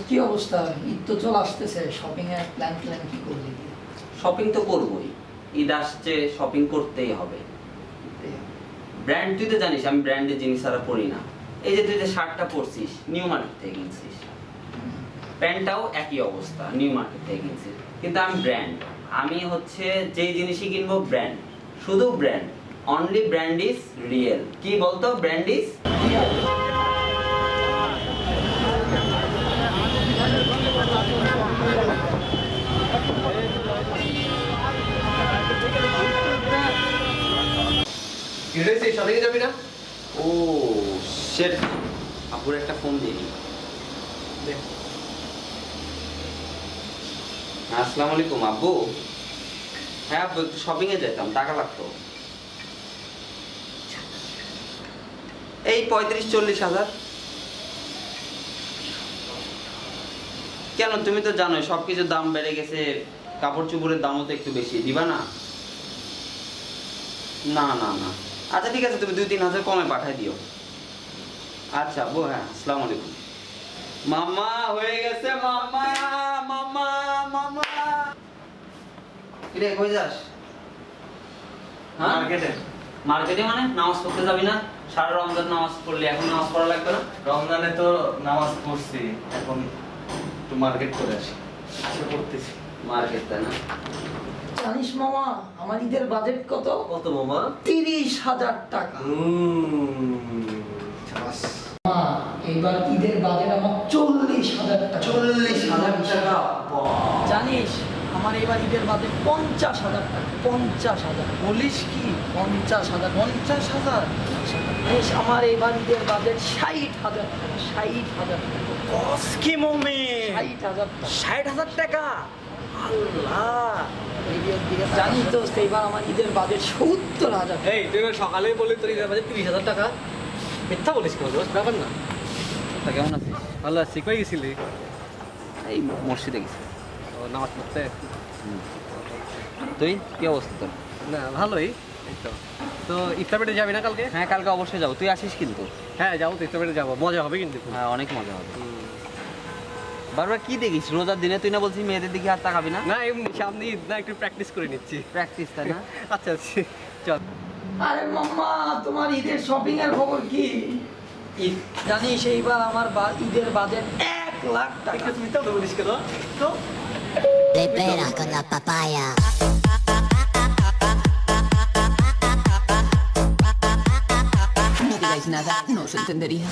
কি অবস্থা? ঈদ তো চলে আসতেছে, শপিং এর প্ল্যান কি করলি? শপিং তো করবই, ঈদ আসছে, শপিং করতেই হবে। ব্র্যান্ড তুই তো জানিস আমি ব্র্যান্ডের জিনিস ছাড়া পরি না। এই যে তুই যে শার্টটা পরছিস নিউ মার্কেট থেকে কিনছিস, প্যান্টটাও একই অবস্থা নিউ মার্কেট থেকে কিনছিস, কিন্তু আমি ব্র্যান্ড, আমি হচ্ছে যেই জিনিসই কিনবো ব্র্যান্ড, শুধু brand, only brand is real. কি বলতো ব্র্যান্ড ইজ রিয়েল? শপিং যাবি না? ও শেট, আপুর একটা ফোন দিই। আসসালামু আলাইকুম আব্বু। হ্যাঁ আব্বু, একটু শপিং এ যেতাম, টাকা লাগতো। এই 35-40 হাজার। কেন, তুমি তো জানোই সবকিছুর দাম বেড়ে গেছে, কাপড় চোপড়ের দামও তো একটু বেশি, দিবা না? না না না, আচ্ছা ঠিক আছে, তুমি 2-3 হাজার কমে পাঠাই দিও। আচ্ছা আব্বু, হ্যাঁ আসসালামু আলাইকুম। মামা হয়ে গেছে, মামা মামা মামা। কিরে কই যাস? মার্কেটে। মার্কেটে মানে নামাজ পড়তে যাবি না? সারা রমজান নামাজ পড়লি, এখন নামাজ পড়া লাগবে না? রমজানে তো নামাজ পড়ছি, এখন একটু মার্কেট করে আসি, আজকে পড়তেছি। মার্কেট, তাই না? জানিস মামা, আমার ঈদের বাজেট কত? কত মামা? 30,000 টাকা। মা, এইবার ঈদের বাজেট আমার 40,000 টাকা। 40,000 টাকা? জানিস আমার এবার ঈদের বাজেট 50,000 টাকা। 50,000। বলিস কি? 50,000। 50,000? বেশ, আমার এবার ঈদের বাজেট 60,000 টাকা। 60,000 টাকা। বস কি মমি? 60,000 টাকা। 60,000 টাকা? আল্লাহ! জানিস তো এইবার আমার ঈদের বাজেট 70,000। এই তুই সকালে বলি তোর ঈদের বাজেট 30,000 টাকা? মিথ্যা বলিস কেন? দোষ ব্যাপার না। তা কেমন আছিস? ভালো আছি। কই গেছিলি? এই মসজিদে গেছি। ও, নামাজ পড়তে? তুই কি অবস্থা তোর? না, ভালোই। এই তো ইফতার পেটে যাবি না কালকে? হ্যাঁ কালকে অবশ্যই যাবো, তুই আসিস কিন্তু। হ্যাঁ যাবো তো, ইফতার পেটে যাবো, মজা হবে কিন্তু। হ্যাঁ অনেক মজা হবে। বারবার কি দেখিস রোজার দিনে? তুই না বলছিস মেয়েদের দিকে আর তাকাবি না? না, এমনি সামনে ঈদ না, একটু প্র্যাকটিস করে নিচ্ছি। প্র্যাকটিস, তাই না? আচ্ছা আচ্ছা, চল। আরে মাম্মা, তোমার ঈদের শপিং এর খবর কি? ঈদ জানিস এইবার আমার ঈদের বাজেট 1,00,000 টাকা। তুমি তো বলিস কেন? তো Le pera con la papaya. No digáis nada, no os entendería.